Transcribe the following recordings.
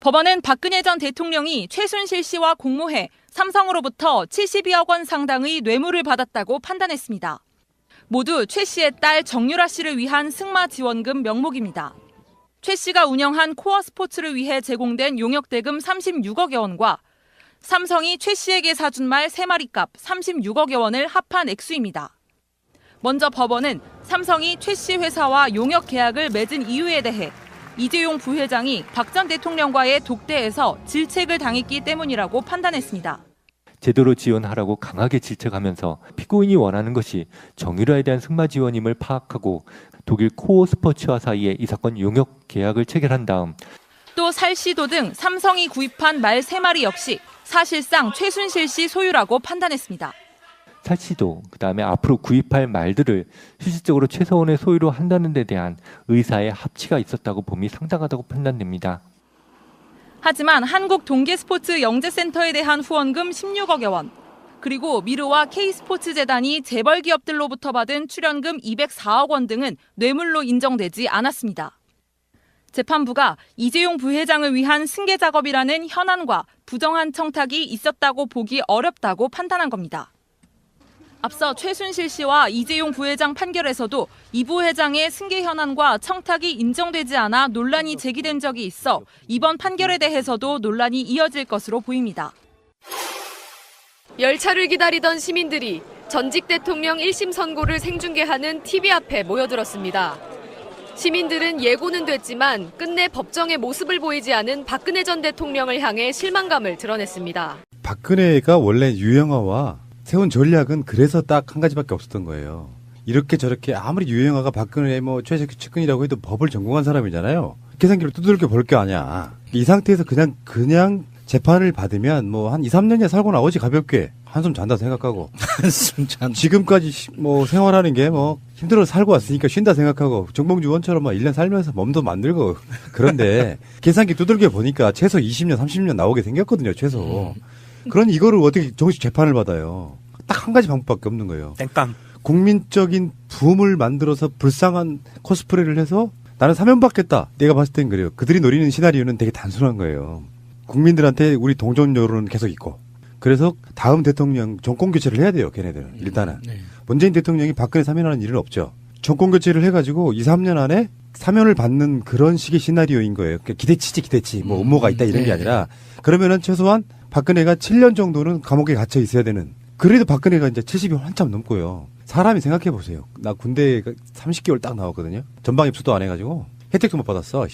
법원은 박근혜 전 대통령이 최순실 씨와 공모해 삼성으로부터 72억 원 상당의 뇌물을 받았다고 판단했습니다. 모두 최 씨의 딸 정유라 씨를 위한 승마 지원금 명목입니다. 최 씨가 운영한 코어 스포츠를 위해 제공된 용역대금 36억여 원과 삼성이 최 씨에게 사준 말 3마리 값 36억여 원을 합한 액수입니다. 먼저 법원은 삼성이 최 씨 회사와 용역 계약을 맺은 이유에 대해 이재용 부회장이 박 전 대통령과의 독대에서 질책을 당했기 때문이라고 판단했습니다. 제대로 지원하라고 강하게 질책하면서 피고인이 원하는 것이 정유라에 대한 승마 지원임을 파악하고 독일 코어 스포츠와 사이에 이 사건 용역 계약을 체결한 다음 또 살시도 등 삼성이 구입한 말 3마리 역시 사실상 최순실 씨 소유라고 판단했습니다. 살시도 그다음에 앞으로 구입할 말들을 실질적으로 최서원의 소유로 한다는 데 대한 의사의 합치가 있었다고 봄이 상당하다고 판단됩니다. 하지만 한국동계스포츠 영재센터에 대한 후원금 16억여 원, 그리고 미르와 K스포츠재단이 재벌 기업들로부터 받은 출연금 204억 원 등은 뇌물로 인정되지 않았습니다. 재판부가 이재용 부회장을 위한 승계 작업이라는 현안과 부정한 청탁이 있었다고 보기 어렵다고 판단한 겁니다. 앞서 최순실 씨와 이재용 부회장 판결에서도 이 부회장의 승계 현안과 청탁이 인정되지 않아 논란이 제기된 적이 있어 이번 판결에 대해서도 논란이 이어질 것으로 보입니다. 열차를 기다리던 시민들이 전직 대통령 1심 선고를 생중계하는 TV 앞에 모여들었습니다. 시민들은 예고는 됐지만 끝내 법정의 모습을 보이지 않은 박근혜 전 대통령을 향해 실망감을 드러냈습니다. 박근혜가 원래 유영아와 세운 전략은 그래서 딱 한 가지밖에 없었던 거예요. 이렇게 저렇게 아무리 유영아가 박근혜 최측근이라고 해도 법을 전공한 사람이잖아요. 계산기를 두들겨 볼 게 아니야. 이 상태에서 그냥 재판을 받으면 뭐 한 2, 3년이야 살고 나오지 가볍게. 한숨 잔다 생각하고. 한숨 잔다. 지금까지 뭐 생활하는 게 뭐 힘들어서 살고 왔으니까 쉰다 생각하고 정봉주 의원처럼 막 1년 살면서 몸도 만들고. 그런데 계산기 두들겨 보니까 최소 20년, 30년 나오게 생겼거든요. 최소. 그러니 이거를 어떻게 정식 재판을 받아요. 딱 한 가지 방법밖에 없는 거예요. 땡깡. 국민적인 붐을 만들어서 불쌍한 코스프레를 해서 나는 사면 받겠다. 내가 봤을 땐 그래요. 그들이 노리는 시나리오는 되게 단순한 거예요. 국민들한테 우리 동정 여론은 계속 있고. 그래서 다음 대통령 정권 교체를 해야 돼요. 걔네들은. 일단은. 네. 문재인 대통령이 박근혜 사면하는 일은 없죠. 정권 교체를 해가지고 2, 3년 안에 사면을 받는 그런 식의 시나리오인 거예요. 기대치. 뭐 음모가 있다 이런 게 아니라 그러면은 최소한 박근혜가 7년 정도는 감옥에 갇혀 있어야 되는. 그래도 박근혜가 이제 70이 한참 넘고요. 사람이 생각해 보세요. 나 군대 30개월 딱 나왔거든요. 전방 입수도 안 해가지고 혜택도 못 받았어.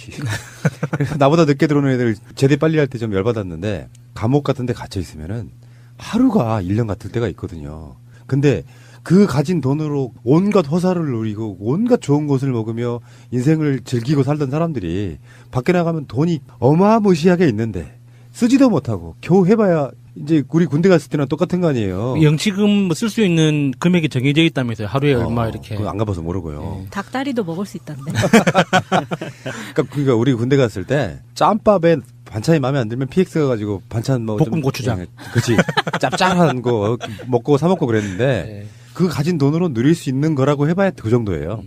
나보다 늦게 들어오는 애들 제대 빨리 할 때 좀 열받았는데 감옥 같은 데 갇혀 있으면은 하루가 1년 같을 때가 있거든요. 근데 그 가진 돈으로 온갖 허사를 누리고 온갖 좋은 것을 먹으며 인생을 즐기고 살던 사람들이 밖에 나가면 돈이 어마무시하게 있는데 쓰지도 못하고 겨우 해봐야 이제 우리 군대 갔을 때랑 똑같은 거 아니에요. 영치금 쓸 수 있는 금액이 정해져 있다면서요. 하루에 얼마 이렇게. 안 가봐서 모르고요. 네. 닭다리도 먹을 수 있던데. 그러니까 우리 군대 갔을 때 짬밥에 반찬이 마음에 안 들면 PX 가가지고 반찬 뭐 볶음 고추장. 그렇지. 짭짤한 거 먹고 사 먹고 그랬는데 네. 그 가진 돈으로 누릴 수 있는 거라고 해봐야 그 정도예요.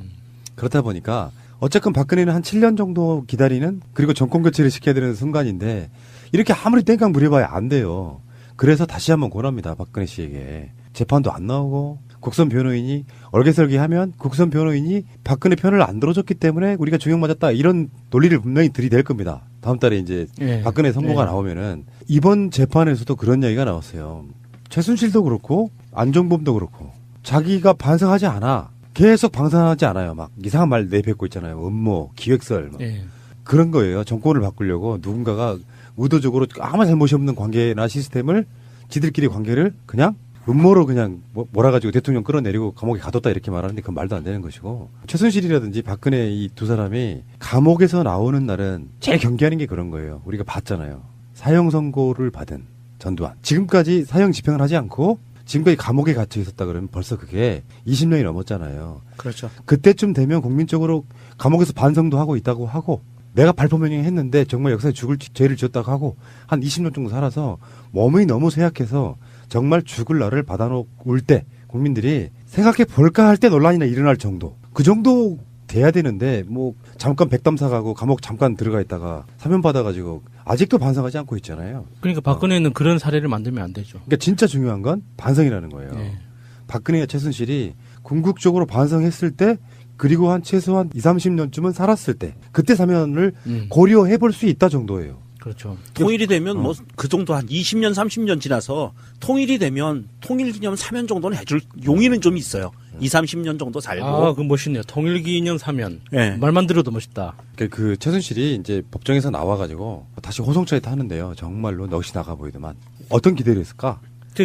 그렇다 보니까 어쨌든 박근혜는 한 7년 정도 기다리는 그리고 정권 교체를 시켜야 되는 순간인데 이렇게 아무리 땡깡 부려봐야 안 돼요. 그래서 다시 한번 권합니다. 박근혜 씨에게. 재판도 안 나오고 국선 변호인이 얼개설계하면 국선 변호인이 박근혜 편을 안 들어줬기 때문에 우리가 중형 맞았다. 이런 논리를 분명히 들이댈 겁니다. 다음 달에 이제 네. 박근혜 선고가 나오면은 이번 재판에서도 그런 이야기가 나왔어요. 최순실도 그렇고 안종범도 그렇고 자기가 반성하지 않아. 계속 방산하지 않아요. 막 이상한 말 내뱉고 있잖아요. 음모, 기획설. 막. 네. 그런 거예요. 정권을 바꾸려고 누군가가 의도적으로 아무 잘못이 없는 관계나 시스템을 지들끼리 관계를 그냥 음모로 그냥 몰아가지고 대통령 끌어내리고 감옥에 가뒀다 이렇게 말하는데 그건 말도 안 되는 것이고 최순실이라든지 박근혜 이 두 사람이 감옥에서 나오는 날은 제일 경계하는 게 그런 거예요. 우리가 봤잖아요. 사형 선고를 받은 전두환. 지금까지 사형 집행을 하지 않고 지금까지 감옥에 gat혀 있었다 그러면 벌써 그게 20년이 넘었잖아요. 그렇죠. 그때쯤 되면 국민적으로 감옥에서 반성도 하고 있다고 하고 내가 발포명령 했는데 정말 역사에 죽을 죄를 지었다고 하고 한 20년 정도 살아서 몸이 너무 쇠약해서 정말 죽을 날을 받아놓을 때 국민들이 생각해 볼까 할 때 논란이나 일어날 정도 그 정도 돼야 되는데 뭐 잠깐 백담 사가고 감옥 잠깐 들어가 있다가 사면 받아가지고 아직도 반성하지 않고 있잖아요. 그러니까 박근혜는 그런 사례를 만들면 안 되죠. 그러니까 진짜 중요한 건 반성이라는 거예요. 네. 박근혜와 최순실이 궁극적으로 반성했을 때 그리고 한 최소한 20, 30년쯤은 살았을 때 그때 사면을 고려해 볼 수 있다 정도예요. 그렇죠. 통일이 되면 뭐 그 정도 한 20년, 30년 지나서 통일이 되면 통일기념 사면 정도는 해줄 용의는 좀 있어요. 20, 30년 정도 살고. 아, 그 멋있네요. 통일기념 사면. 네. 말만 들어도 멋있다. 그 최순실이 이제 법정에서 나와가지고 다시 호송차에 타는데요. 정말로 넋이 나가 보이더만. 어떤 기대를 했을까?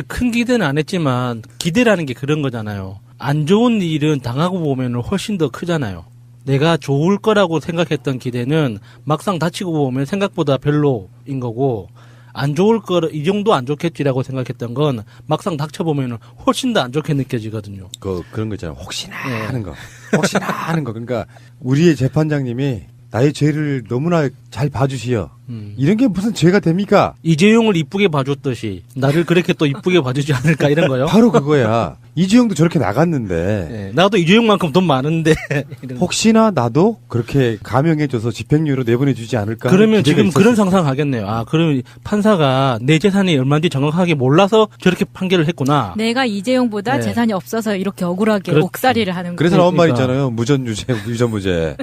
큰 기대는 안 했지만 기대라는 게 그런 거잖아요. 안 좋은 일은 당하고 보면 훨씬 더 크잖아요. 내가 좋을 거라고 생각했던 기대는 막상 다치고 보면 생각보다 별로인 거고, 안 좋을 거라, 이 정도 안 좋겠지라고 생각했던 건 막상 닥쳐보면 훨씬 더 안 좋게 느껴지거든요. 그런 거 있잖아요. 혹시나 네. 하는 거. 혹시나 하는 거. 그러니까 우리의 재판장님이 나의 죄를 너무나 잘 봐주시어. 이런 게 무슨 죄가 됩니까? 이재용을 이쁘게 봐줬듯이 나를 그렇게 또 이쁘게 봐주지 않을까 이런 거요. 바로 그거야. 이재용도 저렇게 나갔는데 네, 나도 이재용만큼 돈 많은데 이런 거. 혹시나 나도 그렇게 감형해줘서 집행유예로 내보내주지 않을까? 그러면 기대가 지금 있었을 그런 상상 하겠네요. 아, 그러면 판사가 내 재산이 얼마인지 정확하게 몰라서 저렇게 판결을 했구나. 내가 이재용보다 네. 재산이 없어서 이렇게 억울하게 그렇- 옥살이를 하는 그래서 거예요. 나온 말 그러니까. 있잖아요. 무전유죄, 유전무죄.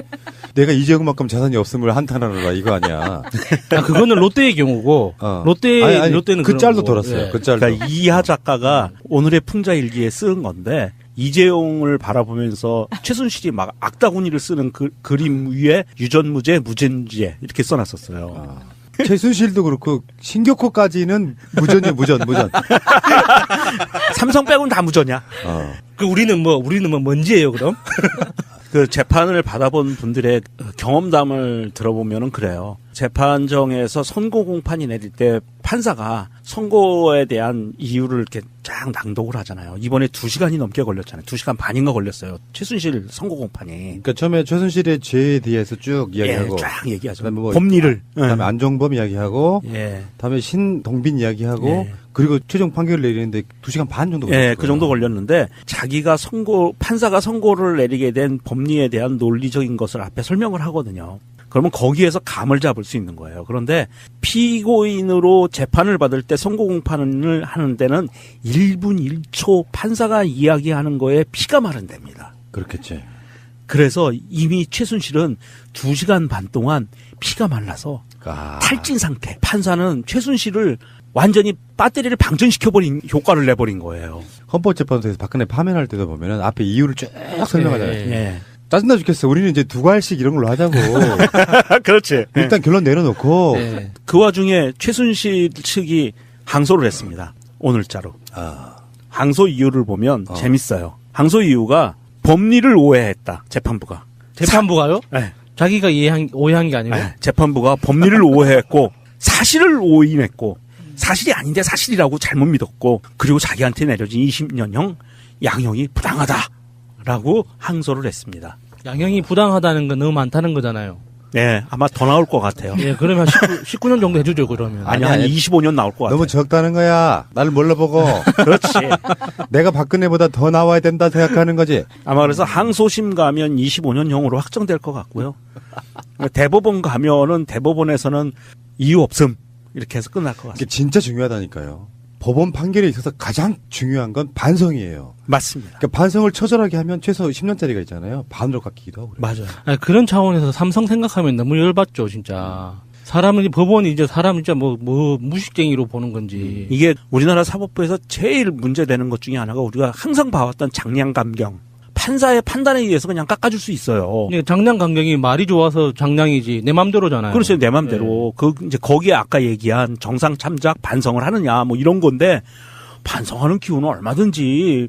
내가 이재용만큼 자산이 없음을 한탄하노라 이거 아니야. 아, 그거는 롯데의 경우고 어. 롯데는 그 그런 짤도 거고. 돌았어요. 예. 그 짤도. 그러니까 이하 작가가 오늘의 풍자일기에 쓴 건데 이재용을 바라보면서 최순실이 막 악다구니를 쓰는 그림 위에 유전무죄, 무전무죄 이렇게 써놨었어요. 최순실도 그렇고 신격호까지는 무전. 삼성 빼고는 다 무전이야. 그 우리는 뭔지예요, 그럼? 그 재판을 받아본 분들의 경험담을 들어보면은 그래요. 재판정에서 선고 공판이 내릴 때 판사가 선고에 대한 이유를 이렇게 쫙 낭독을 하잖아요. 이번에 2시간이 넘게 걸렸잖아요. 2시간 반인가 걸렸어요. 최순실 선고 공판이. 그러니까 처음에 최순실의 죄에 대해서 쭉 이야기하고, 예, 쫙 얘기하죠. 그다음에 뭐 법리를. 그다음에 안종범 이야기하고, 예. 다음에 신동빈 이야기하고, 예. 그리고 최종 판결을 내리는데 2시간 반 정도 걸렸어요. 예, 그 정도 걸렸는데 자기가 판사가 선고를 내리게 된 법리에 대한 논리적인 것을 앞에 설명을 하거든요. 그러면 거기에서 감을 잡을 수 있는 거예요. 그런데 피고인으로 재판을 받을 때 선고 공판을 하는 데는 1분 1초 판사가 이야기하는 거에 피가 마른답니다. 그렇겠지. 그래서 이미 최순실은 2시간 반 동안 피가 말라서 아. 탈진 상태. 판사는 최순실을 완전히 배터리를 방전시켜버린 효과를 내버린 거예요. 헌법재판소에서 박근혜 파면할 때도 보면은 앞에 이유를 쭉 설명하잖아요. 예. 예. 짜증나 죽겠어. 우리는 이제 2갈씩 이런 걸로 하자고. 그렇지. 일단 결론 내려놓고. 예. 그 와중에 최순실 측이 항소를 했습니다. 오늘자로. 항소 이유를 보면 재밌어요. 항소 이유가 법리를 오해했다. 재판부가. 재판부가요? 네. 자기가 오해한 게 아니고? 네. 재판부가 법리를 오해했고 사실을 오인했고 사실이 아닌데 사실이라고 잘못 믿었고 그리고 자기한테 내려진 20년형 양형이 부당하다라고 항소를 했습니다. 양형이 부당하다는 건 너무 많다는 거잖아요. 네, 아마 더 나올 것 같아요. 예, 그러면 19년 정도 해주죠, 그러면. 아니, 한 25년 나올 것 같아요. 너무 적다는 거야. 나를 뭘로 보고. 그렇지. 내가 박근혜보다 더 나와야 된다 생각하는 거지. 아마 그래서 항소심 가면 25년형으로 확정될 것 같고요. 대법원 가면은 대법원에서는 이유 없음 이렇게 해서 끝날 것 이게 같습니다. 진짜 중요하다니까요. 법원 판결에 있어서 가장 중요한 건 반성이에요. 맞습니다. 그러니까 반성을 처절하게 하면 최소 10년짜리가 있잖아요. 반으로 깎이기도 하고. 그래요. 맞아요. 아니, 그런 차원에서 삼성 생각하면 너무 열받죠, 진짜. 법원이 이제 사람 진짜 뭐 무식쟁이로 보는 건지. 이게 우리나라 사법부에서 제일 문제되는 것 중에 하나가 우리가 항상 봐왔던 장량감경. 판사의 판단에 의해서 그냥 깎아줄 수 있어요. 그러니까 장량 강경이 말이 좋아서 장량이지 내 맘대로잖아요. 그렇죠. 내 맘대로. 이제 거기에 아까 얘기한 정상 참작 반성을 하느냐 뭐 이런 건데 반성하는 기운은 얼마든지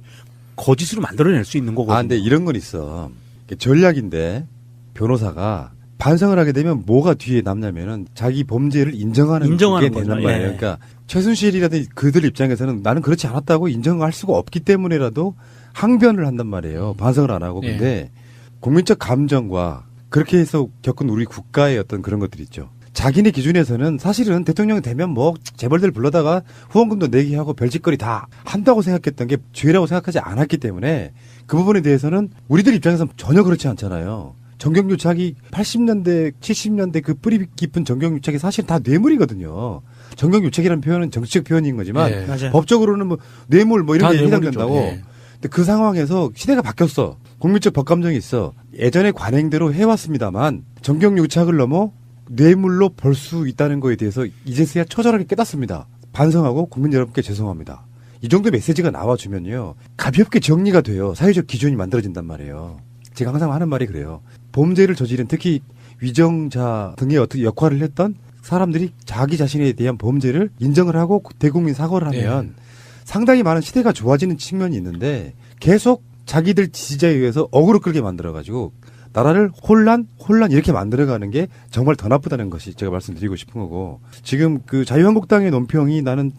거짓으로 만들어낼 수 있는 거거든요. 근데 이런 건 있어. 전략인데 변호사가 반성을 하게 되면 뭐가 뒤에 남냐면은 자기 범죄를 인정하는 게 인정하는 되는 거죠. 말이에요. 예. 그러니까 최순실이라든지 그들 입장에서는 나는 그렇지 않았다고 인정할 수가 없기 때문에라도 항변을 한단 말이에요. 반성을 안 하고. 근데 국민적 감정과 그렇게 해서 겪은 우리 국가의 어떤 그런 것들 있죠. 자기네 기준에서는 사실은 대통령이 되면 뭐 재벌들 불러다가 후원금도 내게 하고 별짓거리 다 한다고 생각했던 게 죄라고 생각하지 않았기 때문에 그 부분에 대해서는 우리들 입장에서는 전혀 그렇지 않잖아요. 정경유착이 80년대, 70년대 그 뿌리 깊은 정경유착이 사실 다 뇌물이거든요. 정경유착이라는 표현은 정치적 표현인 거지만 예. 맞아요. 법적으로는 뭐 뇌물 뭐 이런 다 게 뇌물이죠. 해당된다고. 예. 근데 그 상황에서 시대가 바뀌었어. 국민적 법감정이 있어. 예전의 관행대로 해왔습니다만 정경유착을 넘어 뇌물로 벌 수 있다는 거에 대해서 이제서야 처절하게 깨닫습니다. 반성하고 국민 여러분께 죄송합니다. 이 정도 메시지가 나와주면요. 가볍게 정리가 돼요. 사회적 기준이 만들어진단 말이에요. 제가 항상 하는 말이 그래요. 범죄를 저지른 특히 위정자 등의 어떻게 역할을 했던 사람들이 자기 자신에 대한 범죄를 인정을 하고 대국민 사과를 하면 상당히 많은 시대가 좋아지는 측면이 있는데 계속 자기들 지지자에 의해서 어그로 끌게 만들어가지고 나라를 혼란 이렇게 만들어가는 게 정말 더 나쁘다는 것이 제가 말씀드리고 싶은 거고 지금 그 자유한국당의 논평이 나는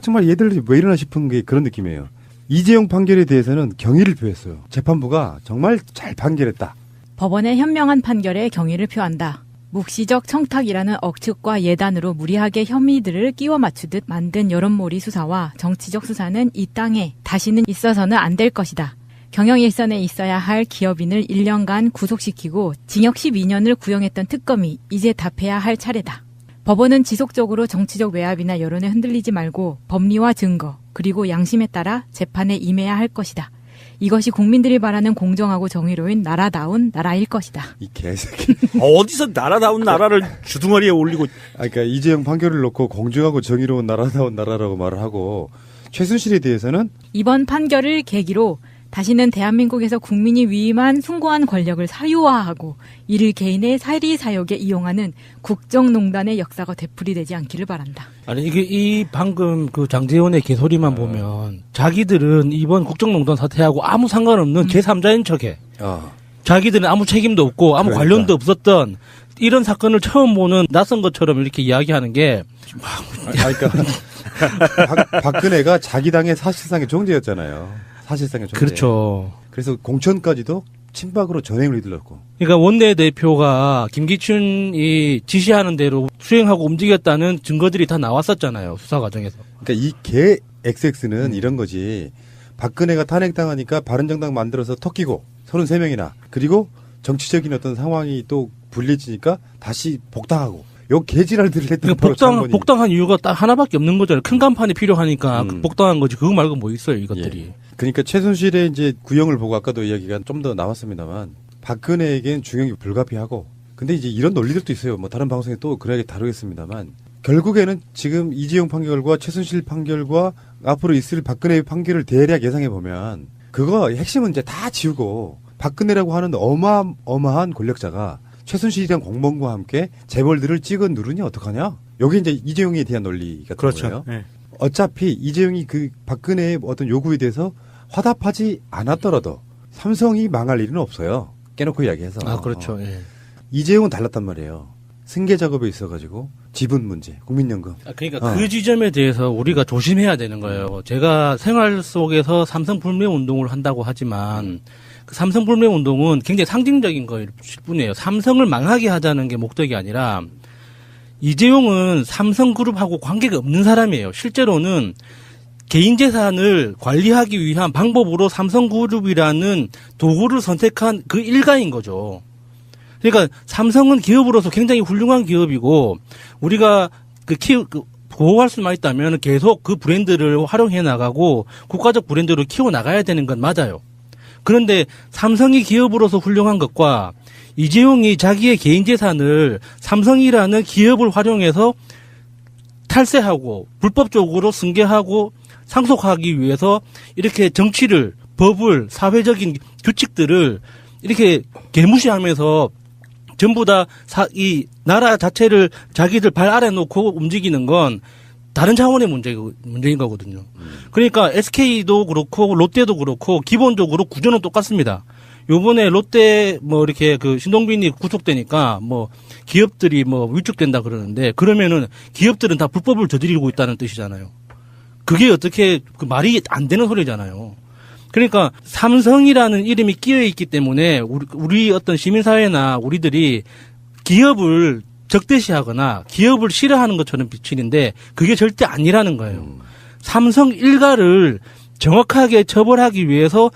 정말 얘들 왜 이러나 싶은 게 그런 느낌이에요. 이재용 판결에 대해서는 경의를 표했어요. 재판부가 정말 잘 판결했다. 법원의 현명한 판결에 경의를 표한다. 묵시적 청탁이라는 억측과 예단으로 무리하게 혐의들을 끼워 맞추듯 만든 여론몰이 수사와 정치적 수사는 이 땅에 다시는 있어서는 안 될 것이다. 경영 일선에 있어야 할 기업인을 1년간 구속시키고 징역 12년을 구형했던 특검이 이제 답해야 할 차례다. 법원은 지속적으로 정치적 외압이나 여론에 흔들리지 말고 법리와 증거 그리고 양심에 따라 재판에 임해야 할 것이다. 이것이 국민들이 바라는 공정하고 정의로운 나라다운 나라일 것이다. 이 개새끼. 어디서 나라다운 나라를 주둥아리에 올리고 그러니까 이재용 판결을 놓고 공정하고 정의로운 나라다운 나라라고 말을 하고 최순실에 대해서는 이번 판결을 계기로 다시는 대한민국에서 국민이 위임한 숭고한 권력을 사유화하고 이를 개인의 사리사욕에 이용하는 국정농단의 역사가 되풀이되지 않기를 바란다. 아니 이게 이 방금 그 장제원의 개소리만 보면 자기들은 이번 국정농단 사태하고 아무 상관없는 제3자인 척해. 자기들은 아무 책임도 없고 아무 그러니까. 관련도 없었던 이런 사건을 처음 보는 낯선 것처럼 이렇게 이야기하는 게 그러니까 박근혜가 자기 당의 사실상의 존재였잖아요. 사실상의 존재. 그렇죠. 그래서 공천까지도 친박으로 전횡을 휘둘렀고. 그러니까 원내대표가 김기춘이 지시하는 대로 수행하고 움직였다는 증거들이 다 나왔었잖아요. 수사 과정에서. 그러니까 이 개 XX는 이런 거지. 박근혜가 탄핵당하니까 바른정당 만들어서 턱기고 33명이나 그리고 정치적인 어떤 상황이 또 불리해지니까 다시 복당하고 요 개지랄들을 했던 그러니까 복당한 이유가 딱 하나밖에 없는 거잖아요. 큰 간판이 필요하니까 복당한 거지. 그거 말고 뭐 있어요, 이것들이. 예. 그러니까 최순실의 이제 구형을 보고 아까도 이야기가 좀 더 나왔습니다만 박근혜에겐 중형이 불가피하고 근데 이제 이런 논리들도 있어요. 뭐 다른 방송에 또 그래야 다루겠습니다만 결국에는 지금 이재용 판결과 최순실 판결과 앞으로 있을 박근혜의 판결을 대략 예상해 보면 그거 핵심은 이제 다 지우고 박근혜라고 하는 어마어마한 권력자가 최순실이란 공범과 함께 재벌들을 찍어 누르니 어떡하냐? 여기 이제 이재용에 대한 논리 같은 그렇죠. 거예요. 네. 어차피 이재용이 그 박근혜의 어떤 요구에 대해서 화답하지 않았더라도 삼성이 망할 일은 없어요. 깨놓고 이야기해서. 아, 그렇죠. 예. 이재용은 달랐단 말이에요. 승계 작업에 있어가지고 지분 문제, 국민연금. 그러니까 그 지점에 대해서 우리가 조심해야 되는 거예요. 제가 생활 속에서 삼성 불매 운동을 한다고 하지만 그 삼성 불매 운동은 굉장히 상징적인 거일 뿐이에요. 삼성을 망하게 하자는 게 목적이 아니라 이재용은 삼성그룹하고 관계가 없는 사람이에요. 실제로는 개인 재산을 관리하기 위한 방법으로 삼성그룹이라는 도구를 선택한 그 일가인 거죠. 그러니까 삼성은 기업으로서 굉장히 훌륭한 기업이고 우리가 보호할 수만 있다면 계속 그 브랜드를 활용해 나가고 국가적 브랜드로 키워 나가야 되는 건 맞아요. 그런데 삼성이 기업으로서 훌륭한 것과 이재용이 자기의 개인 재산을 삼성이라는 기업을 활용해서 탈세하고 불법적으로 승계하고 상속하기 위해서 이렇게 정치를, 법을, 사회적인 규칙들을 이렇게 개무시하면서 전부 다 이 나라 자체를 자기들 발 아래 놓고 움직이는 건 다른 차원의 문제인 거거든요. 그러니까 SK도 그렇고 롯데도 그렇고 기본적으로 구조는 똑같습니다. 요번에 롯데 이렇게 그 신동빈이 구속되니까 기업들이 위축된다 그러는데 그러면은 기업들은 다 불법을 저지르고 있다는 뜻이잖아요. 그게 어떻게 그 말이 안 되는 소리잖아요. 그러니까 삼성이라는 이름이 끼어 있기 때문에 우리 어떤 시민사회나 우리들이 기업을 적대시하거나 기업을 싫어하는 것처럼 비치는데 그게 절대 아니라는 거예요. 삼성 일가를 정확하게 처벌하기 위해서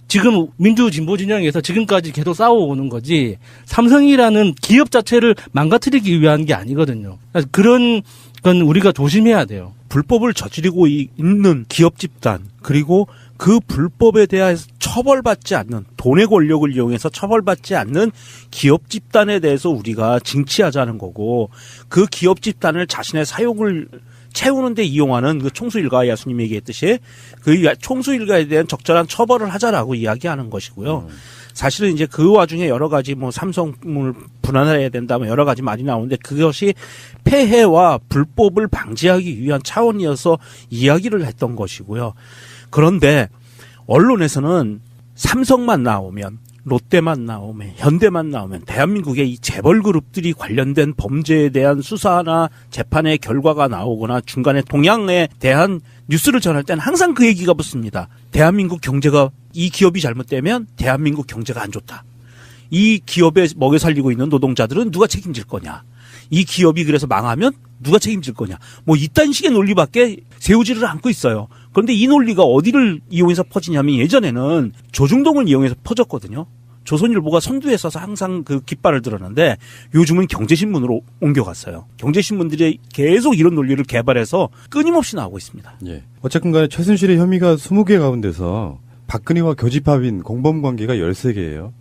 지금 민주진보 진영에서 지금까지 계속 싸워오는 거지 삼성이라는 기업 자체를 망가뜨리기 위한 게 아니거든요. 그런 건 우리가 조심해야 돼요. 불법을 저지르고 있는 기업 집단 그리고 그 불법에 대해서 처벌받지 않는 돈의 권력을 이용해서 처벌받지 않는 기업 집단에 대해서 우리가 징치하자는 거고 그 기업 집단을 자신의 사욕을 채우는 데 이용하는 그 총수일가 야수님이 얘기했듯이 그 총수일가에 대한 적절한 처벌을 하자라고 이야기하는 것이고요. 사실은 이제 그 와중에 여러 가지 뭐 삼성을 분할해야 된다 뭐 여러 가지 말이 나오는데 그것이 폐해와 불법을 방지하기 위한 차원이어서 이야기를 했던 것이고요. 그런데 언론에서는 삼성만 나오면 롯데만 나오면 현대만 나오면 대한민국의 이 재벌 그룹들이 관련된 범죄에 대한 수사나 재판의 결과가 나오거나 중간에 동향에 대한 뉴스를 전할 때는 항상 그 얘기가 붙습니다. 대한민국 경제가 이 기업이 잘못되면 대한민국 경제가 안 좋다. 이 기업에 먹여 살리고 있는 노동자들은 누가 책임질 거냐. 이 기업이 그래서 망하면 누가 책임질 거냐. 뭐 이딴 식의 논리밖에 세우지를 않고 있어요. 그런데 이 논리가 어디를 이용해서 퍼지냐면 예전에는 조중동을 이용해서 퍼졌거든요. 조선일보가 선두에 서서 항상 그 깃발을 들었는데 요즘은 경제신문으로 옮겨갔어요. 경제신문들이 계속 이런 논리를 개발해서 끊임없이 나오고 있습니다. 예. 어쨌든 간에 최순실의 혐의가 20개 가운데서 박근혜와 교집합인 공범관계가 13개예요.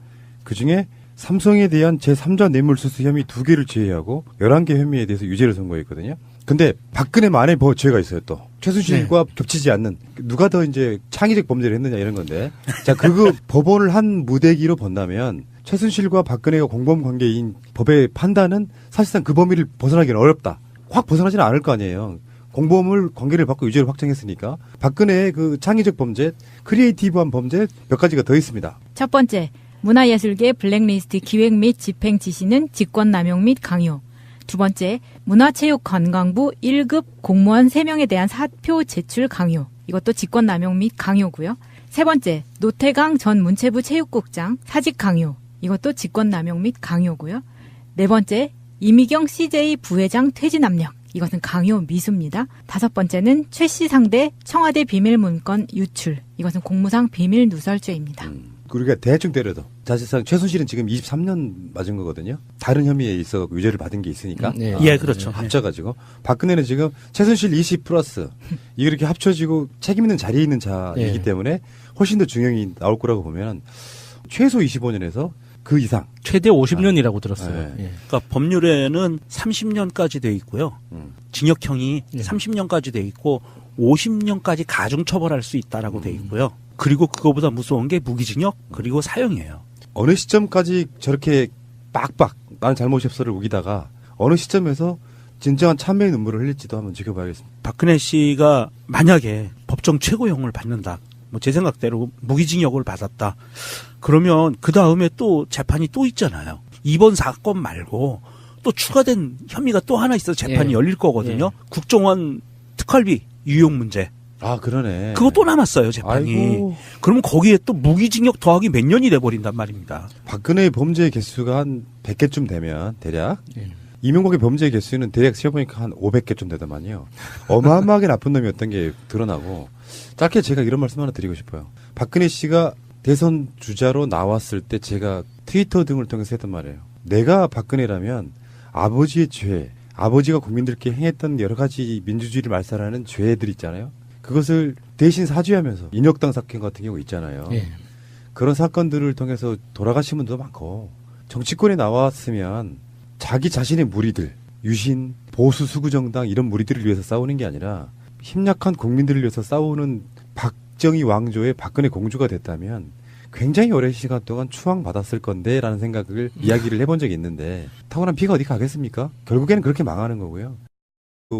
그중에 삼성에 대한 제3자 뇌물수수 혐의 2개를 제외하고 11개 혐의에 대해서 유죄를 선고했거든요. 근데 박근혜만의 죄가 있어요 또. 최순실과 겹치지 않는 누가 더 이제 창의적 범죄를 했느냐 이런 건데 자 그거 법원을 한 무대기로 본다면 최순실과 박근혜가 공범 관계인 법의 판단은 사실상 그 범위를 벗어나기는 어렵다. 확 벗어나지는 않을 거 아니에요. 공범을 관계를 받고 유죄를 확정했으니까 박근혜의 그 창의적 범죄, 크리에이티브한 범죄 몇 가지가 더 있습니다. 첫 번째, 문화예술계 블랙리스트 기획 및 집행 지시는 직권남용 및 강요. 두 번째, 문화체육관광부 1급 공무원 3명에 대한 사표 제출 강요. 이것도 직권남용 및 강요고요. 세 번째, 노태강 전 문체부 체육국장 사직 강요. 이것도 직권남용 및 강요고요. 네 번째, 이미경 CJ 부회장 퇴진 압력. 이것은 강요 미수입니다. 다섯 번째는 최 씨 상대 청와대 비밀문건 유출. 이것은 공무상 비밀 누설죄입니다. 우리가 대충 때려도 사실상 최순실은 지금 23년 맞은 거거든요. 다른 혐의에 있어 유죄를 받은 게 있으니까. 네. 예, 그렇죠. 합쳐가지고 박근혜는 지금 최순실 20 플러스 이렇게 합쳐지고 책임 있는 자리에 있는 자이기 때문에 훨씬 더 중형이 나올 거라고 보면 최소 25년에서 그 이상. 최대 50년이라고 들었어요. 네. 예. 그러니까 법률에는 30년까지 돼 있고요. 징역형이 예. 30년까지 돼 있고 50년까지 가중 처벌할 수 있다라고 돼 있고요. 그리고 그거보다 무서운 게 무기징역 그리고 사형이에요. 어느 시점까지 저렇게 빡빡 나는 잘못이 없어를 우기다가 어느 시점에서 진정한 참회의 눈물을 흘릴지도 한번 지켜봐야겠습니다. 박근혜 씨가 만약에 법정 최고형을 받는다. 뭐 제 생각대로 무기징역을 받았다. 그러면 그 다음에 또 재판이 또 있잖아요. 이번 사건 말고 또 추가된 혐의가 또 하나 있어서 재판이 열릴 거거든요. 국정원 특활비 유용 문제. 아, 그러네. 그거 또 남았어요, 재판이. 아이고. 그러면 거기에 또 무기징역 더하기 몇 년이 돼버린단 말입니다. 박근혜의 범죄 개수가 한 100개쯤 되면 대략 이명박의 범죄 개수는 대략 세어보니까 한 500개쯤 되더만요. 어마어마하게 나쁜 놈이었던 게 드러나고 짧게 제가 이런 말씀 하나 드리고 싶어요. 박근혜 씨가 대선 주자로 나왔을 때 제가 트위터 등을 통해서 했던 말이에요. 내가 박근혜라면 아버지의 죄, 아버지가 국민들께 행했던 여러 가지 민주주의를 말살하는 죄들 있잖아요. 그것을 대신 사죄하면서 인혁당 사건 같은 경우 있잖아요. 예. 그런 사건들을 통해서 돌아가신 분도 많고 정치권에 나왔으면 자기 자신의 무리들, 유신, 보수 수구정당 이런 무리들을 위해서 싸우는 게 아니라 힘약한 국민들을 위해서 싸우는 박정희 왕조의 박근혜 공주가 됐다면 굉장히 오랜 시간 동안 추앙받았을 건데 라는 생각을 이야기를 해본 적이 있는데 타고난 피가 어디 가겠습니까? 결국에는 그렇게 망하는 거고요.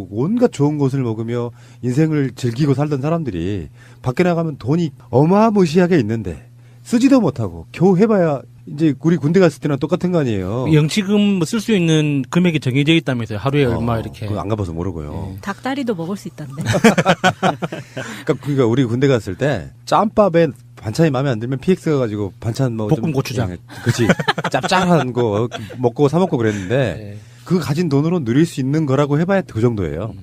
온갖 좋은 것을 먹으며 인생을 즐기고 살던 사람들이 밖에 나가면 돈이 어마무시하게 있는데 쓰지도 못하고 겨우 해봐야 이제 우리 군대 갔을 때랑 똑같은 거 아니에요. 영치금 쓸 수 있는 금액이 정해져 있다면서요. 하루에 얼마 이렇게. 그거 안 가봐서 모르고요. 닭다리도 먹을 수 있던데. 그러니까 우리 군대 갔을 때 짬밥에 반찬이 마음에 안 들면 PX 가가지고 반찬 뭐 볶음 고추장. 그렇지. 짭짤한 거 먹고 사 먹고 그랬는데 그 가진 돈으로 누릴 수 있는 거라고 해봐야 그 정도예요.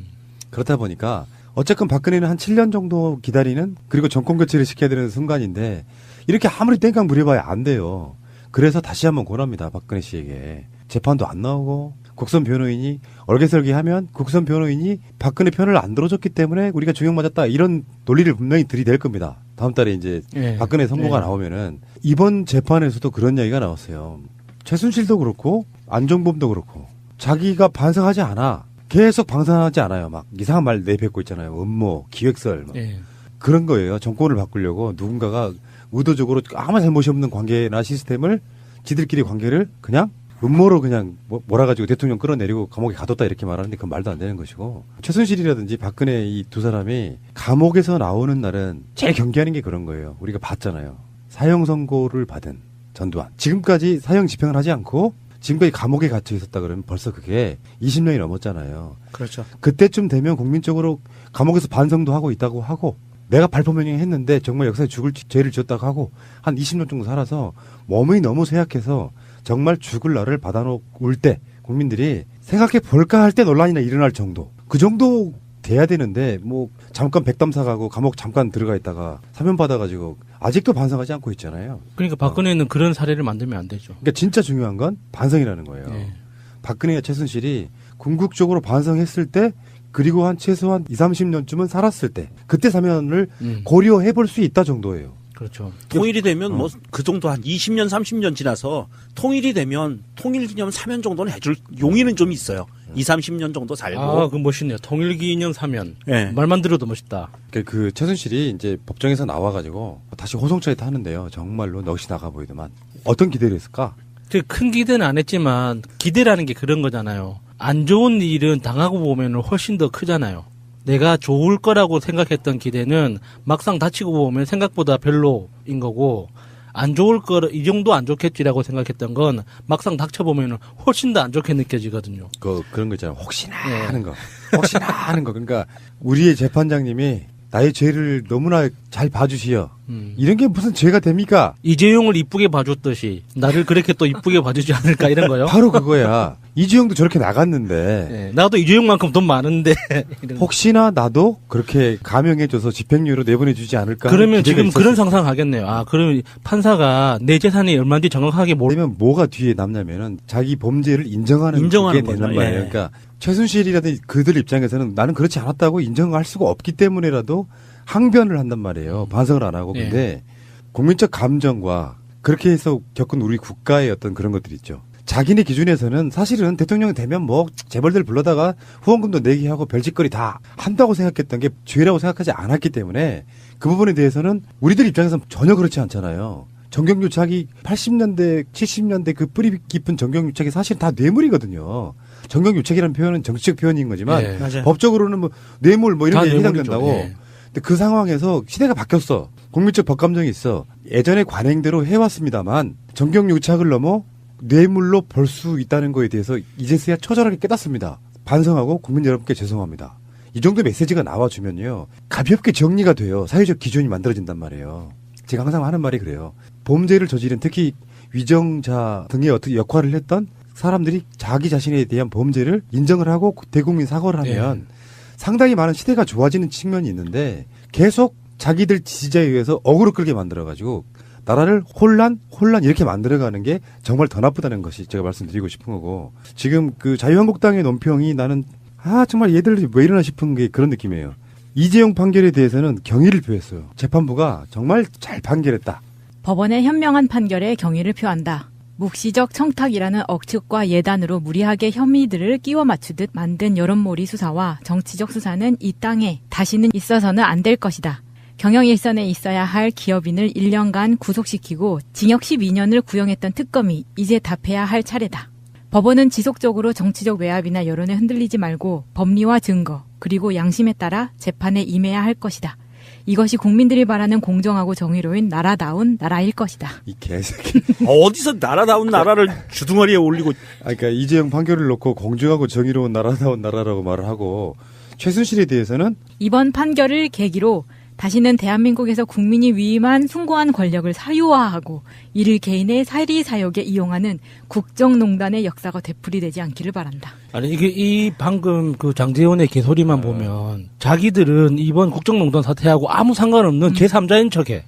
그렇다 보니까 어쨌건 박근혜는 한 7년 정도 기다리는 그리고 정권 교체를 시켜야 되는 순간인데 이렇게 아무리 땡깡 부려봐야 안 돼요. 그래서 다시 한번 권합니다. 박근혜 씨에게. 재판도 안 나오고 국선 변호인이 얼개설기하면 국선 변호인이 박근혜 편을 안 들어줬기 때문에 우리가 중형 맞았다 이런 논리를 분명히 들이댈 겁니다. 다음 달에 이제 예. 박근혜 선고가 예. 나오면은 이번 재판에서도 그런 이야기가 나왔어요. 최순실도 그렇고 안종범도 그렇고 자기가 반성하지 않아. 계속 방송하지 않아요. 막 이상한 말 내뱉고 있잖아요. 음모, 기획설 막. 예. 그런 거예요. 정권을 바꾸려고 누군가가 의도적으로 아무 잘못이 없는 관계나 시스템을 지들끼리 관계를 그냥 음모로 그냥 몰아가지고 대통령 끌어내리고 감옥에 가뒀다 이렇게 말하는데 그건 말도 안 되는 것이고 최순실이라든지 박근혜 이 두 사람이 감옥에서 나오는 날은 제일 경계하는 게 그런 거예요. 우리가 봤잖아요. 사형 선고를 받은 전두환. 지금까지 사형 집행을 하지 않고 지금까지 감옥에 갇혀 있었다 그러면 벌써 그게 20년이 넘었잖아요. 그렇죠. 그때쯤 되면 국민적으로 감옥에서 반성도 하고 있다고 하고 내가 발포명령했는데 정말 역사에 죽을 죄를 지었다고 하고 한 20년 정도 살아서 몸이 너무 쇠약해서 정말 죽을 날을 받아놓을 때 국민들이 생각해 볼까 할 때 논란이나 일어날 정도 그 정도 돼야 되는데 뭐 잠깐 백담 사가고 감옥 잠깐 들어가 있다가 사면 받아가지고 아직도 반성하지 않고 있잖아요. 그러니까 박근혜는 그런 사례를 만들면 안 되죠. 그러니까 진짜 중요한 건 반성이라는 거예요. 예. 박근혜와 최순실이 궁극적으로 반성했을 때 그리고 한 최소한 20, 30년쯤은 살았을 때 그때 사면을 고려해 볼 수 있다 정도예요. 그렇죠. 통일이 되면 뭐 그 정도 한 20년, 30년 지나서 통일이 되면 통일기념 사면 정도는 해줄 용의는 좀 있어요. 20, 30년 정도 살고. 아, 그 멋있네요. 통일기념 사면. 예. 말만 들어도 멋있다. 그 최순실이 이제 법정에서 나와가지고 다시 호송차에 타는데요. 정말로 넋이 나가 보이더만. 어떤 기대를 했을까? 큰 기대는 안 했지만 기대라는 게 그런 거잖아요. 안 좋은 일은 당하고 보면 훨씬 더 크잖아요. 내가 좋을 거라고 생각했던 기대는 막상 다치고 보면 생각보다 별로인 거고 안 좋을 거 이 정도 안 좋겠지라고 생각했던 건 막상 닥쳐보면 훨씬 더 안 좋게 느껴지거든요. 그런 거 있잖아요. 혹시나 네. 하는 거. 혹시나 하는 거. 그러니까 우리의 재판장님이 나의 죄를 너무나 잘 봐주시어. 이런 게 무슨 죄가 됩니까? 이재용을 이쁘게 봐줬듯이 나를 그렇게 또 이쁘게 봐주지 않을까 이런 거요. 바로 그거야. 이재용도 저렇게 나갔는데 네, 나도 이재용만큼 돈 많은데 이런 거. 혹시나 나도 그렇게 감형해줘서 집행유예로 내보내주지 않을까? 그러면 기대가 지금 있었을 그런 상상하겠네요. 아, 그러면 판사가 내 재산이 얼마인지 정확하게 그러면 뭐가 뒤에 남냐면은 자기 범죄를 인정하는 인정하는 게 되는 거죠. 말이에요. 예. 그러니까 최순실이라든지 그들 입장에서는 나는 그렇지 않았다고 인정할 수가 없기 때문에라도 항변을 한단 말이에요. 반성을 안 하고. 예. 근데 국민적 감정과 그렇게 해서 겪은 우리 국가의 어떤 그런 것들이 있죠. 자기네 기준에서는 사실은 대통령이 되면 뭐 재벌들 불러다가 후원금도 내게 하고 별짓거리 다 한다고 생각했던 게 죄라고 생각하지 않았기 때문에 그 부분에 대해서는 우리들 입장에서는 전혀 그렇지 않잖아요. 정경유착이 80년대, 70년대 그 뿌리 깊은 정경유착이 사실 다 뇌물이거든요. 정경유착이라는 표현은 정치적 표현인 거지만 예. 맞아요. 법적으로는 뭐 뇌물 뭐 이런 다 게 뇌물이죠. 해당된다고. 예. 근데 그 상황에서 시대가 바뀌었어. 국민적 법감정이 있어. 예전의 관행대로 해왔습니다만 정경유착을 넘어 뇌물로 벌 수 있다는 거에 대해서 이제서야 처절하게 깨닫습니다. 반성하고 국민 여러분께 죄송합니다. 이 정도 메시지가 나와주면요. 가볍게 정리가 돼요. 사회적 기준이 만들어진단 말이에요. 제가 항상 하는 말이 그래요. 범죄를 저지른 특히 위정자 등의 어떻게 역할을 했던 사람들이 자기 자신에 대한 범죄를 인정을 하고 대국민 사과를 하면 상당히 많은 시대가 좋아지는 측면이 있는데 계속 자기들 지지자에 의해서 어그로 끌게 만들어가지고 나라를 혼란 이렇게 만들어가는 게 정말 더 나쁘다는 것이 제가 말씀드리고 싶은 거고 지금 그 자유한국당의 논평이 나는 정말 얘들 왜 이러나 싶은 게 그런 느낌이에요. 이재용 판결에 대해서는 경의를 표했어요. 재판부가 정말 잘 판결했다. 법원의 현명한 판결에 경의를 표한다. 묵시적 청탁이라는 억측과 예단으로 무리하게 혐의들을 끼워 맞추듯 만든 여론몰이 수사와 정치적 수사는 이 땅에 다시는 있어서는 안 될 것이다. 경영 일선에 있어야 할 기업인을 1년간 구속시키고 징역 12년을 구형했던 특검이 이제 답해야 할 차례다. 법원은 지속적으로 정치적 외압이나 여론에 흔들리지 말고 법리와 증거 그리고 양심에 따라 재판에 임해야 할 것이다. 이것이 국민들이 바라는 공정하고 정의로운 나라다운 나라일 것이다. 이 개새끼. 어디서 나라다운 나라를 주둥아리에 올리고. 그러니까 이재용 판결을 놓고 공정하고 정의로운 나라다운 나라라고 말을 하고 최순실에 대해서는 이번 판결을 계기로 다시는 대한민국에서 국민이 위임한 숭고한 권력을 사유화하고 이를 개인의 사리사욕에 이용하는 국정농단의 역사가 되풀이되지 않기를 바란다. 아니 이 방금 그 장제원의 개소리만 보면 자기들은 이번 국정농단 사태하고 아무 상관없는 제3자인 척해.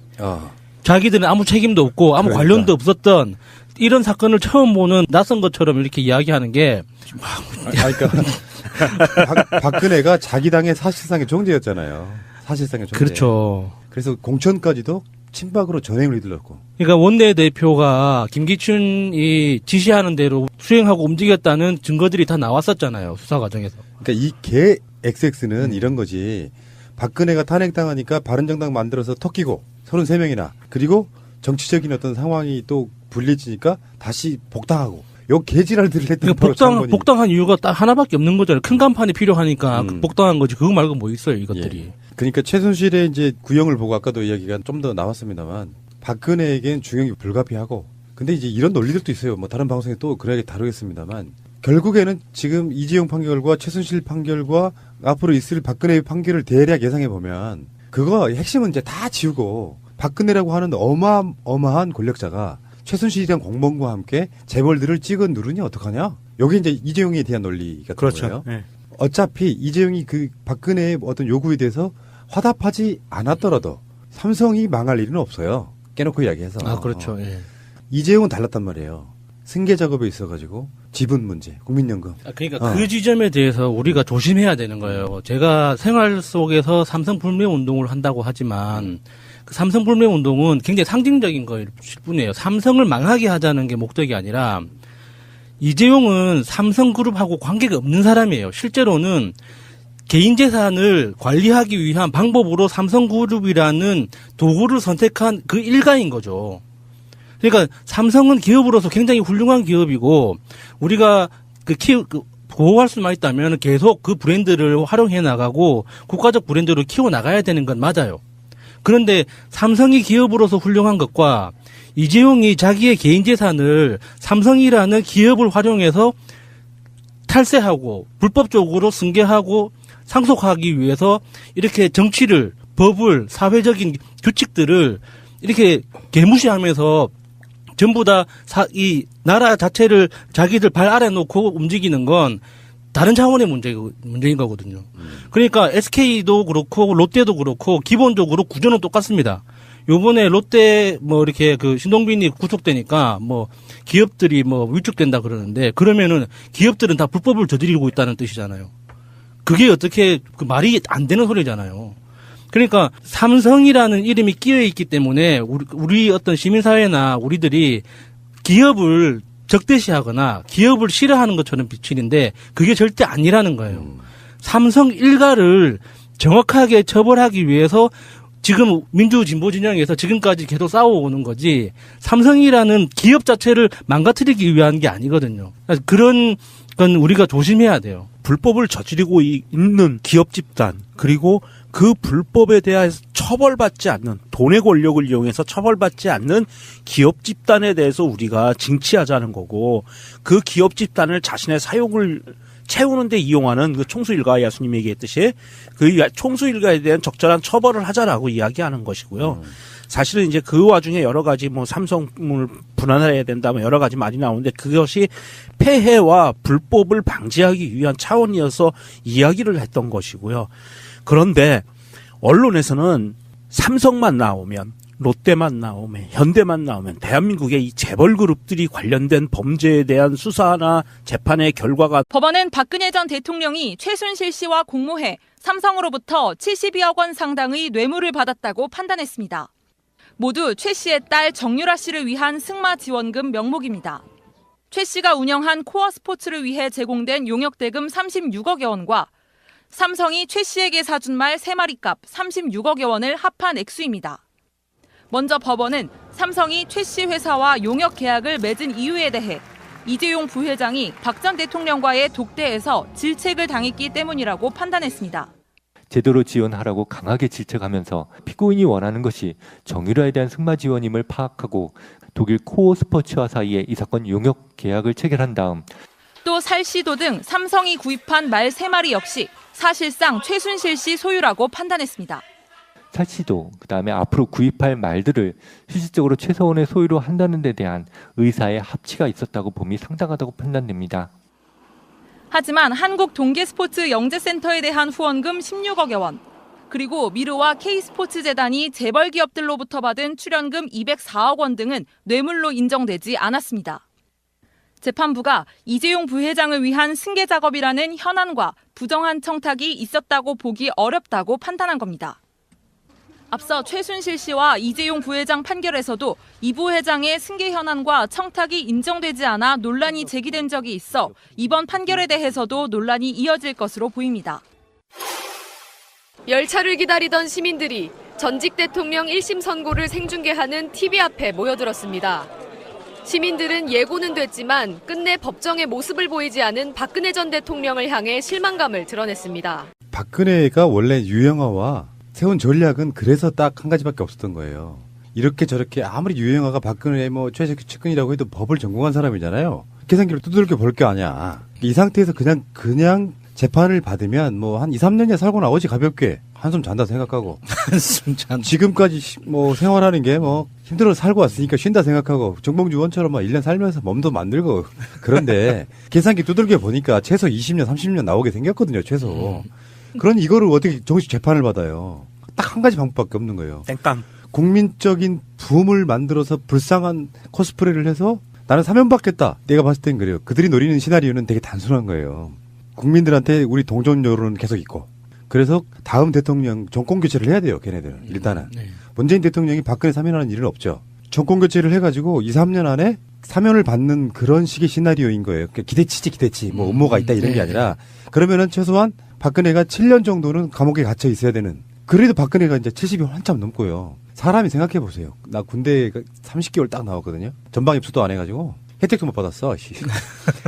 자기들은 아무 책임도 없고 아무 그러니까. 관련도 없었던 이런 사건을 처음 보는 낯선 것처럼 이렇게 이야기하는 게 그러니까 박근혜가 자기 당의 사실상의 존재였잖아요. 사실상의 존재. 그렇죠. 그래서 공천까지도 친박으로 전횡을 휘둘렀고. 그러니까 원내대표가 김기춘이 지시하는 대로 수행하고 움직였다는 증거들이 다 나왔었잖아요. 수사 과정에서. 그러니까 이 개 XX는 이런 거지. 박근혜가 탄핵당하니까 바른정당 만들어서 턱끼고 33명이나 그리고 정치적인 어떤 상황이 또 불리해지니까 다시 복당하고 요 개지랄들을 했던 그러니까 복당한 이유가 딱 하나밖에 없는 거잖아요. 큰 간판이 필요하니까 복당한 거지. 그거 말고 뭐 있어요, 이것들이. 예. 그러니까 최순실의 이제 구형을 보고 아까도 이야기가 좀 더 나왔습니다만 박근혜에겐 중형이 불가피하고 근데 이제 이런 논리들도 있어요. 뭐 다른 방송에 또 그래야 다루겠습니다만 결국에는 지금 이재용 판결과 최순실 판결과 앞으로 있을 박근혜의 판결을 대략 예상해 보면 그거 핵심은 이제 다 지우고 박근혜라고 하는 어마어마한 권력자가 최순실이란 공범과 함께 재벌들을 찍어 누르니 어떡하냐? 여기 이제 이재용에 대한 논리 같은 그렇죠. 거예요. 네. 어차피 이재용이 그 박근혜의 어떤 요구에 대해서 화답하지 않았더라도 삼성이 망할 일은 없어요. 깨놓고 이야기해서. 아, 그렇죠. 예. 이재용은 달랐단 말이에요. 승계 작업에 있어가지고 지분 문제, 국민연금. 그러니까 그 지점에 대해서 우리가 조심해야 되는 거예요. 제가 생활 속에서 삼성 불매 운동을 한다고 하지만 그 삼성 불매 운동은 굉장히 상징적인 거일 뿐이에요. 삼성을 망하게 하자는 게 목적이 아니라 이재용은 삼성그룹하고 관계가 없는 사람이에요. 실제로는 개인 재산을 관리하기 위한 방법으로 삼성그룹이라는 도구를 선택한 그 일가인 거죠. 그러니까 삼성은 기업으로서 굉장히 훌륭한 기업이고 우리가 보호할 수만 있다면 계속 그 브랜드를 활용해 나가고 국가적 브랜드로 키워 나가야 되는 건 맞아요. 그런데 삼성이 기업으로서 훌륭한 것과 이재용이 자기의 개인 재산을 삼성이라는 기업을 활용해서 탈세하고 불법적으로 승계하고 상속하기 위해서 이렇게 정치를, 법을, 사회적인 규칙들을 이렇게 개무시하면서 전부 다 이 나라 자체를 자기들 발 아래 놓고 움직이는 건 다른 차원의 문제인 거거든요. 그러니까 SK도 그렇고 롯데도 그렇고 기본적으로 구조는 똑같습니다. 요번에 롯데 뭐 이렇게 그 신동빈이 구속되니까 뭐 기업들이 뭐 위축된다 그러는데 그러면은 기업들은 다 불법을 저지르고 있다는 뜻이잖아요. 그게 어떻게 그 말이 안 되는 소리잖아요. 그러니까 삼성이라는 이름이 끼어 있기 때문에 우리 어떤 시민사회나 우리들이 기업을 적대시하거나 기업을 싫어하는 것처럼 비치는데 그게 절대 아니라는 거예요. 삼성 일가를 정확하게 처벌하기 위해서 지금 민주진보 진영에서 지금까지 계속 싸워오는 거지 삼성이라는 기업 자체를 망가뜨리기 위한 게 아니거든요. 그런 건 우리가 조심해야 돼요. 불법을 저지르고 있는 기업 집단 그리고 그 불법에 대해서 처벌받지 않는 돈의 권력을 이용해서 처벌받지 않는 기업 집단에 대해서 우리가 징치하자는 거고 그 기업 집단을 자신의 사용을 채우는 데 이용하는 그 총수일가 야수님이 얘기했듯이 그 총수일가에 대한 적절한 처벌을 하자라고 이야기하는 것이고요. 사실은 이제 그 와중에 여러 가지 뭐 삼성을 분할해야 된다 뭐 여러 가지 말이 나오는데 그것이 폐해와 불법을 방지하기 위한 차원이어서 이야기를 했던 것이고요. 그런데 언론에서는 삼성만 나오면 롯데만 나오면 현대만 나오면 대한민국의 이 재벌 그룹들이 관련된 범죄에 대한 수사나 재판의 결과가 법원은 박근혜 전 대통령이 최순실 씨와 공모해 삼성으로부터 72억 원 상당의 뇌물을 받았다고 판단했습니다. 모두 최 씨의 딸 정유라 씨를 위한 승마 지원금 명목입니다. 최 씨가 운영한 코어 스포츠를 위해 제공된 용역대금 36억여 원과 삼성이 최 씨에게 사준 말 3마리 값 36억여 원을 합한 액수입니다. 먼저 법원은 삼성이 최 씨 회사와 용역 계약을 맺은 이유에 대해 이재용 부회장이 박 전 대통령과의 독대에서 질책을 당했기 때문이라고 판단했습니다. 제대로 지원하라고 강하게 질책하면서 피고인이 원하는 것이 정유라에 대한 승마 지원임을 파악하고 독일 코어 스포츠와 사이에 이 사건 용역 계약을 체결한 다음 또 살시도 등 삼성이 구입한 말 3마리 역시 사실상 최순실 씨 소유라고 판단했습니다. 살시도 그다음에 앞으로 구입할 말들을 실질적으로 최서원의 소유로 한다는 데 대한 의사의 합치가 있었다고 봄이 상당하다고 판단됩니다. 하지만 한국 동계스포츠 영재센터에 대한 후원금 16억여 원, 그리고 미르와 K스포츠재단이 재벌 기업들로부터 받은 출연금 204억 원 등은 뇌물로 인정되지 않았습니다. 재판부가 이재용 부회장을 위한 승계 작업이라는 현안과 부정한 청탁이 있었다고 보기 어렵다고 판단한 겁니다. 앞서 최순실 씨와 이재용 부회장 판결에서도 이 부회장의 승계 현안과 청탁이 인정되지 않아 논란이 제기된 적이 있어 이번 판결에 대해서도 논란이 이어질 것으로 보입니다. 열차를 기다리던 시민들이 전직 대통령 1심 선고를 생중계하는 TV 앞에 모여들었습니다. 시민들은 예고는 됐지만 끝내 법정의 모습을 보이지 않은 박근혜 전 대통령을 향해 실망감을 드러냈습니다. 박근혜가 원래 유영아와 세운 전략은 그래서 딱 한 가지밖에 없었던 거예요. 이렇게 저렇게 아무리 유영아가 박근혜 최측근이라고 해도 법을 전공한 사람이잖아요. 계산기를 두들겨 볼 게 아니야. 이 상태에서 그냥 재판을 받으면 뭐 한 2, 3년이야 살고 나오지 가볍게. 한숨 잔다 생각하고. 한숨 잔다. 지금까지 뭐 생활하는 게 뭐 힘들어서 살고 왔으니까 쉰다 생각하고 정봉주 의원처럼 막 1년 살면서 몸도 만들고 그런데 계산기 두들겨 보니까 최소 20년, 30년 나오게 생겼거든요, 최소. 그러니 이거를 어떻게 정식 재판을 받아요. 딱 한 가지 방법밖에 없는 거예요. 땡깡. 국민적인 붐을 만들어서 불쌍한 코스프레를 해서 나는 사면 받겠다. 내가 봤을 땐 그래요. 그들이 노리는 시나리오는 되게 단순한 거예요. 국민들한테 우리 동정 여론은 계속 있고. 그래서 다음 대통령 정권 교체를 해야 돼요. 걔네들은. 일단은. 네. 문재인 대통령이 박근혜 사면하는 일은 없죠. 정권 교체를 해가지고 2, 3년 안에 사면을 받는 그런 식의 시나리오인 거예요. 그러니까 기대치지. 뭐 음모가 있다 이런 게 아니라 그러면은 최소한 박근혜가 7년 정도는 감옥에 gat혀 있어야 되는. 그래도 박근혜가 이제 70이 한참 넘고요. 사람이 생각해 보세요. 나 군대 30개월 딱 나왔거든요. 전방 입수도 안 해가지고 혜택도 못 받았어.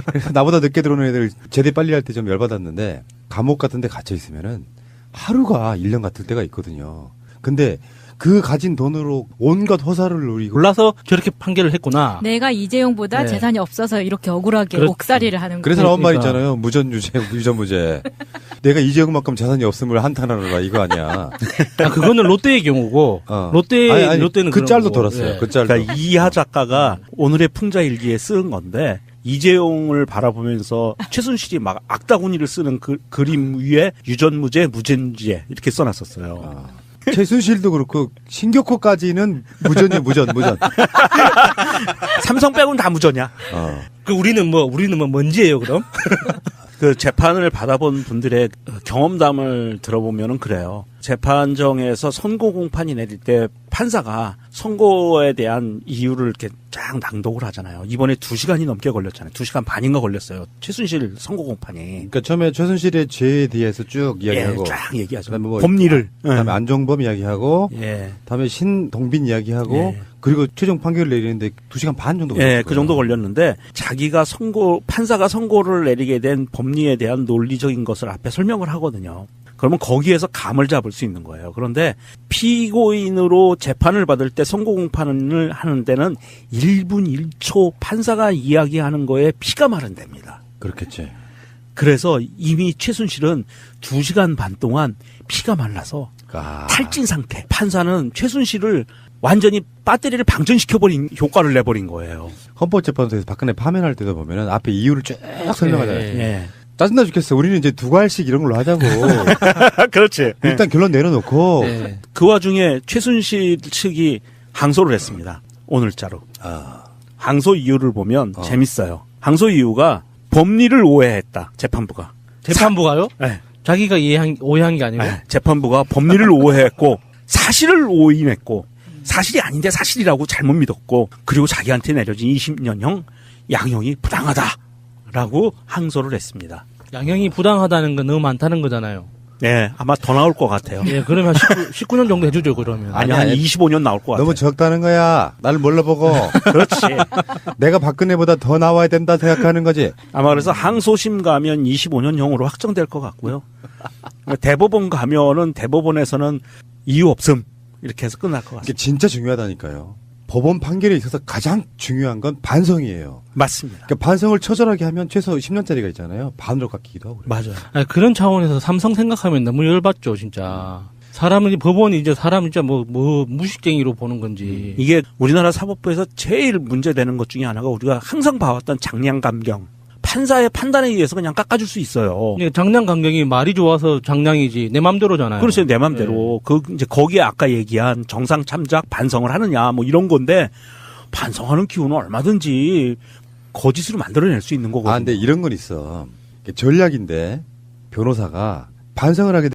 그래서 나보다 늦게 들어오는 애들 제대 빨리 할 때 좀 열받았는데 감옥 같은 데 갇혀 있으면은 하루가 1년 같을 때가 있거든요. 근데 그 가진 돈으로 온갖 허사를 누리고 몰라서 저렇게 판결을 했구나. 내가 이재용보다 네. 재산이 없어서 이렇게 억울하게 그렇- 옥살이를 하는 그래서 거예요. 나온 말 그러니까. 있잖아요. 무전무죄. 내가 이재용만큼 재산이 없음을 한탄하노라 이거 아니야. 아, 그거는 롯데의 경우고 롯데는 그 그런 짤도 거고. 돌았어요. 예. 그 짤도. 그러니까 이하 작가가 오늘의 풍자일기에 쓴 건데 이재용을 바라보면서 최순실이 막 악다구니를 쓰는 그 그림 위에 유전무죄, 무전무죄 이렇게 써놨었어요. 최순실도 그렇고 신격호까지는 무전. 삼성 빼고는 다 무전이야. 그 우리는 뭔지예요, 그럼? 그 재판을 받아본 분들의 경험담을 들어보면은 그래요. 재판정에서 선고 공판이 내릴 때 판사가 선고에 대한 이유를 이렇게 쫙 낭독을 하잖아요. 이번에 2시간이 넘게 걸렸잖아요. 2시간 반인가 걸렸어요. 최순실 선고 공판이. 그러니까 처음에 최순실의 죄에 대해서 쭉 이야기하고 예, 쫙 얘기하죠. 그다음에 뭐 법리를. 그다음에 안종범 이야기하고 예. 다음에 신동빈 이야기하고 예. 그리고 최종 판결을 내리는데 2시간 반 정도 예, 걸렸어요. 그 정도 걸렸는데 자기가 판사가 선고를 내리게 된 법리에 대한 논리적인 것을 앞에 설명을 하거든요. 그러면 거기에서 감을 잡을 수 있는 거예요. 그런데 피고인으로 재판을 받을 때 선고 공판을 하는 데는 1분 1초 판사가 이야기하는 거에 피가 마른답니다. 그렇겠지. 그래서 이미 최순실은 2시간 반 동안 피가 말라서 아. 탈진 상태. 판사는 최순실을 완전히 배터리를 방전시켜버린 효과를 내버린 거예요. 헌법재판소에서 박근혜 파면할 때도 보면은 앞에 이유를 쭉 설명하잖아요. 예. 짜증나 죽겠어. 우리는 이제 2갈씩 이런 걸로 하자고. 그렇지. 일단 결론 내려놓고. 네. 그 와중에 최순실 측이 항소를 했습니다. 오늘자로. 항소 이유를 보면 재밌어요. 항소 이유가 법리를 오해했다. 재판부가. 재판부가요? 네. 자기가 오해한 게 아니고? 네. 재판부가 법리를 오해했고 사실을 오인했고 사실이 아닌데 사실이라고 잘못 믿었고 그리고 자기한테 내려진 20년형 양형이 부당하다라고 항소를 했습니다. 양형이 부당하다는 건 너무 많다는 거잖아요. 네, 아마 더 나올 것 같아요. 예, 그러면 19년 정도 해주죠, 그러면. 아니, 아니야. 한 25년 나올 것 같아요. 너무 적다는 거야. 나를 몰라보고. 그렇지. 내가 박근혜보다 더 나와야 된다 생각하는 거지. 아마 그래서 항소심 가면 25년형으로 확정될 것 같고요. 대법원 가면은 대법원에서는 이유 없음 이렇게 해서 끝날 것 이게 같습니다. 진짜 중요하다니까요. 법원 판결에 있어서 가장 중요한 건 반성이에요. 맞습니다. 그러니까 반성을 처절하게 하면 최소 10년짜리가 있잖아요. 반으로 깎이기도 하고. 그래요. 맞아요. 아니, 그런 차원에서 삼성 생각하면 너무 열받죠, 진짜. 법원이 이제 사람 진짜 뭐 무식쟁이로 보는 건지. 이게 우리나라 사법부에서 제일 문제되는 것 중에 하나가 우리가 항상 봐왔던 장량감경, 판사의 판단에 의해서 그냥 깎아줄 수 있어요. 장량 강경이 말이 좋아서 장량이지 내 맘대로잖아요. 그렇죠. 내 맘대로. 이제 거기에 아까 얘기한 정상 참작 반성을 하느냐 뭐 이런 건데 반성하는 기호는 얼마든지 거짓으로 만들어낼 수 있는 거거든요. 근데 이런 건 있어. 전략인데 변호사가 반성을 하게